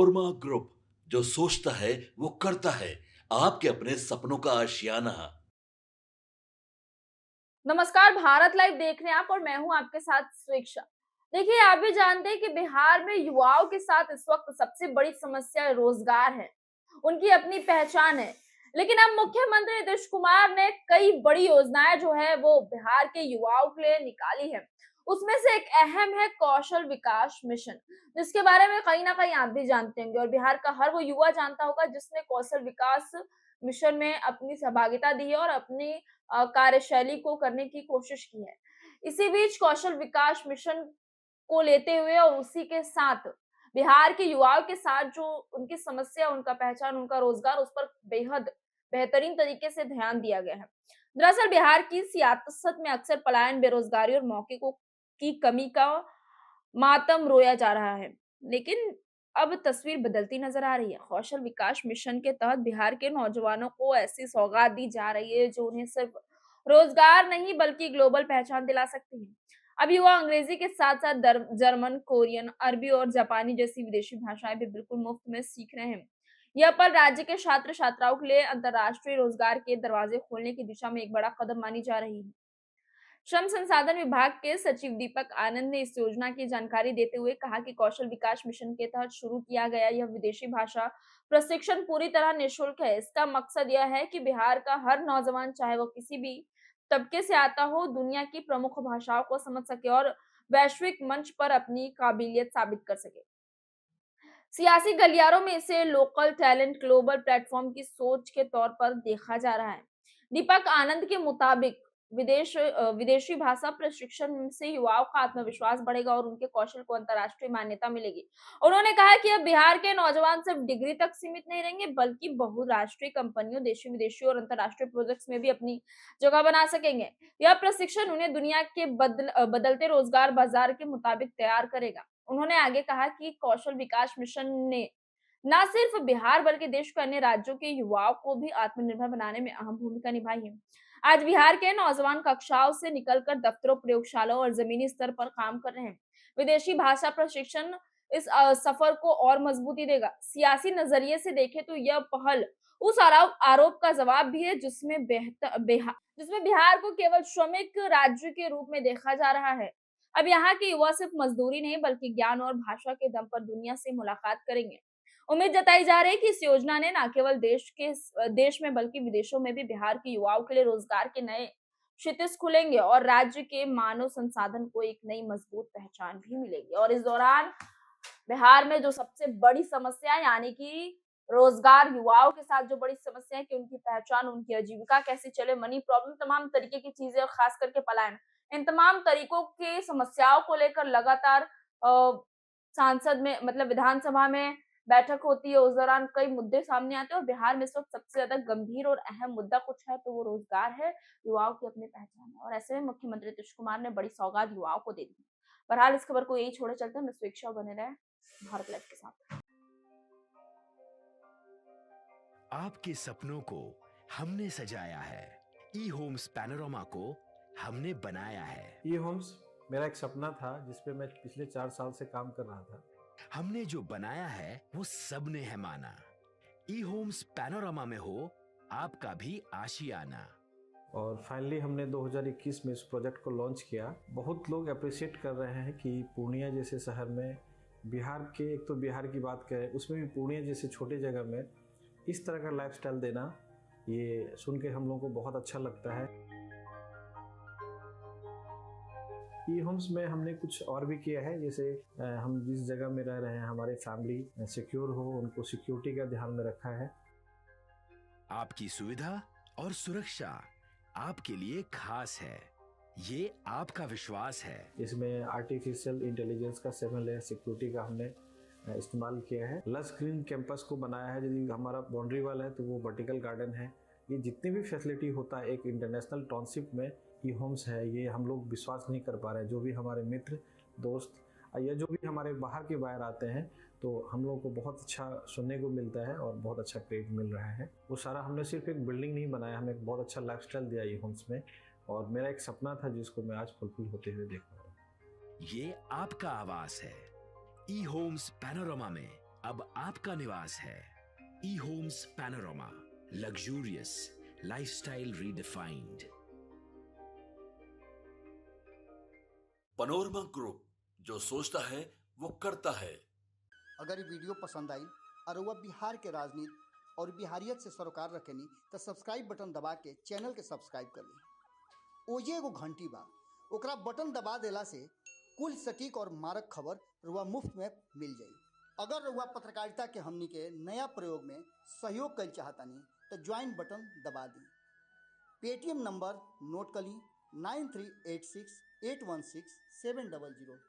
Manorama group, जो सोचता है वो करता है। आपके अपने सपनों का आशियाना। नमस्कार, भारत लाइव देख रहे हैं आप और मैं हूं आपके साथ स्वेक्षा। देखिए, आप भी जानते हैं कि बिहार में युवाओं के साथ इस वक्त सबसे बड़ी समस्या रोजगार है। उनकी अपनी पहचान है, लेकिन अब मुख्यमंत्री नीतीश कुमार ने कई बड़ी योजनाएं जो है वो बिहार के युवाओं के लिए निकाली है। उसमें से एक अहम है कौशल विकास मिशन, जिसके बारे में कहीं ना कहीं आप भी जानते होंगे और बिहार का हर वो युवा जानता होगा जिसने कौशल विकास मिशन में अपनी सहभागिता दी है और अपनी कार्यशैली को करने की कोशिश की है। इसी बीच कौशल विकास मिशन को लेते हुए और उसी के साथ बिहार के युवाओं के साथ जो उनकी समस्या, उनका पहचान, उनका रोजगार, उस पर बेहद बेहतरीन तरीके से ध्यान दिया गया है। दरअसल बिहार की सियासत में अक्सर पलायन, बेरोजगारी और मौके को की कमी का मातम रोया जा रहा है, लेकिन अब तस्वीर बदलती नजर आ रही है। कौशल विकास मिशन के तहत बिहार के नौजवानों को ऐसी सौगात दी जा रही है जो उन्हें सिर्फ रोजगार नहीं बल्कि ग्लोबल पहचान दिला सकती है। अब युवा अंग्रेजी के साथ साथ जर्मन, कोरियन, अरबी और जापानी जैसी विदेशी भाषाएं भी बिल्कुल मुफ्त में सीख रहे हैं। यह पर राज्य के छात्र छात्राओं के लिए अंतर्राष्ट्रीय रोजगार के दरवाजे खोलने की दिशा में एक बड़ा कदम मानी जा रही है। श्रम संसाधन विभाग के सचिव दीपक आनंद ने इस योजना की जानकारी देते हुए कहा कि कौशल विकास मिशन के तहत शुरू किया गया यह विदेशी भाषा प्रशिक्षण पूरी तरह निःशुल्क है। इसका मकसद यह है कि बिहार का हर नौजवान, चाहे वो किसी भी तबके से आता हो, दुनिया की प्रमुख भाषाओं को समझ सके और वैश्विक मंच पर अपनी काबिलियत साबित कर सके। सियासी गलियारों में इसे लोकल टैलेंट ग्लोबल प्लेटफॉर्म की सोच के तौर पर देखा जा रहा है। दीपक आनंद के मुताबिक विदेशी भाषा प्रशिक्षण से युवाओं का आत्मविश्वास बढ़ेगा और उनके कौशल को अंतर्राष्ट्रीय मान्यता मिलेगी। उन्होंने कहा कि अब बिहार के नौजवान सिर्फ डिग्री तक सीमित नहीं रहेंगे बल्कि बहुराष्ट्रीय कंपनियों, देशी विदेशी और अंतर्राष्ट्रीय प्रोजेक्ट्स में भी अपनी जगह बना सकेंगे। यह प्रशिक्षण उन्हें दुनिया के बदलते रोजगार बाजार के मुताबिक तैयार करेगा। उन्होंने आगे कहा कि कौशल विकास मिशन ने न सिर्फ बिहार बल्कि देश के अन्य राज्यों के युवाओं को भी आत्मनिर्भर बनाने में अहम भूमिका निभाई है। आज बिहार के नौजवान कक्षाओं से निकलकर दफ्तरों, प्रयोगशालाओं और जमीनी स्तर पर काम कर रहे हैं। विदेशी भाषा प्रशिक्षण इस सफर को और मजबूती देगा। सियासी नजरिए से देखें तो यह पहल उस आरोप का जवाब भी है जिसमें बिहार को केवल श्रमिक राज्य के रूप में देखा जा रहा है। अब यहाँ के युवा सिर्फ मजदूरी नहीं बल्कि ज्ञान और भाषा के दम पर दुनिया से मुलाकात करेंगे। उम्मीद जताई जा रही है कि इस योजना ने न केवल देश में बल्कि विदेशों में भी बिहार के युवाओं के लिए रोजगार के नए क्षितिज खुलेंगे और राज्य के मानव संसाधन को एक नई मजबूत पहचान भी मिलेगी। और इस दौरान बिहार में जो सबसे बड़ी समस्या है, यानी कि रोजगार, युवाओं के साथ जो बड़ी समस्या है कि उनकी पहचान, उनकी आजीविका कैसे चले, मनी प्रॉब्लम, तमाम तरीके की चीजें और खास करके पलायन, इन तमाम तरीकों की समस्याओं को लेकर लगातार सांसद में मतलब विधानसभा में बैठक होती है। उस दौरान कई मुद्दे सामने आते हैं और बिहार में इस वक्त सबसे ज्यादा गंभीर और अहम मुद्दा कुछ है तो वो रोजगार है, युवाओं की अपनी पहचान है। और ऐसे में मुख्यमंत्री नीतीश कुमार ने बड़ी सौगात युवाओं को दे दी। बहरहाल इस खबर को यही छोड़े चलते हैं। मैं स्वेच्छा बने रहे भारत लाइव के साथ। आपके सपनों को हमने सजाया है। ई होम्स पैनोरामा को हमने बनाया है। ई होम्स मेरा एक सपना था जिस पे मैं पिछले 4 साल से काम कर रहा था। हमने जो बनाया है वो सबने है माना। ई होम्स पैनोरामा में हो आपका भी आशियाना। और फाइनली हमने 2021 में इस प्रोजेक्ट को लॉन्च किया। बहुत लोग अप्रिशिएट कर रहे हैं कि पूर्णिया जैसे शहर में, बिहार के, एक तो बिहार की बात करें उसमें भी पूर्णिया जैसे छोटे जगह में इस तरह का लाइफस्टाइल देना, ये सुन के हम लोगों को बहुत अच्छा लगता है। ई होम्स में हमने कुछ और भी किया है, जैसे हम जिस जगह में रह रहे हैं हमारे फैमिली सिक्योर हो, उनको सिक्योरिटी का ध्यान में रखा है। आपकी सुविधा और सुरक्षा आपके लिए खास है, ये आपका विश्वास है। इसमें आर्टिफिशियल इंटेलिजेंस का 7 लेयर सिक्योरिटी का हमने इस्तेमाल किया है। लस ग्रीन कैंपस को बनाया है। यदि हमारा बाउंड्री वाल है तो वो वर्टिकल गार्डन है। ये जितनी भी फैसिलिटी होता है एक इंटरनेशनल टाउनशिप में ई होम्स है, ये हम लोग विश्वास नहीं कर पा रहे हैं। जो भी हमारे मित्र, दोस्त या जो भी हमारे बाहर के बाहर आते हैं तो हम लोगों को बहुत अच्छा सुनने को मिलता है और बहुत अच्छा क्रेडिट मिल रहा है। वो सारा हमने सिर्फ एक बिल्डिंग नहीं बनाया, हमें एक बहुत अच्छा लाइफस्टाइल दिया ई होम्स में, और मेरा एक सपना था जिसको मैं आज फुलफिल होते हुए देख रहा हूँ। ये आपका आवास है। ई होम्स पैनोरामा में अब आपका निवास है। E homes panorama, luxurious lifestyle redefined. Panorama group, जो सोचता है वो करता है। अगर ये वीडियो पसंद आई और वह बिहार के राजनीति और बिहारियत से सरोकार रखेनी तो सब्सक्राइब बटन दबा के चैनल के सब्सक्राइब कर ली। ओजे एगो घंटी बा, ओकरा बटन दबा देला से कुल सटीक और मारक खबर रुआ मुफ्त में मिल जाई। अगर रुआ पत्रकारिता के हमनी के नया प्रयोग में सहयोग कर चाहतानी तो ज्वाइन बटन दबा दी। पेटीएम नंबर नोट कर ली 9386816700।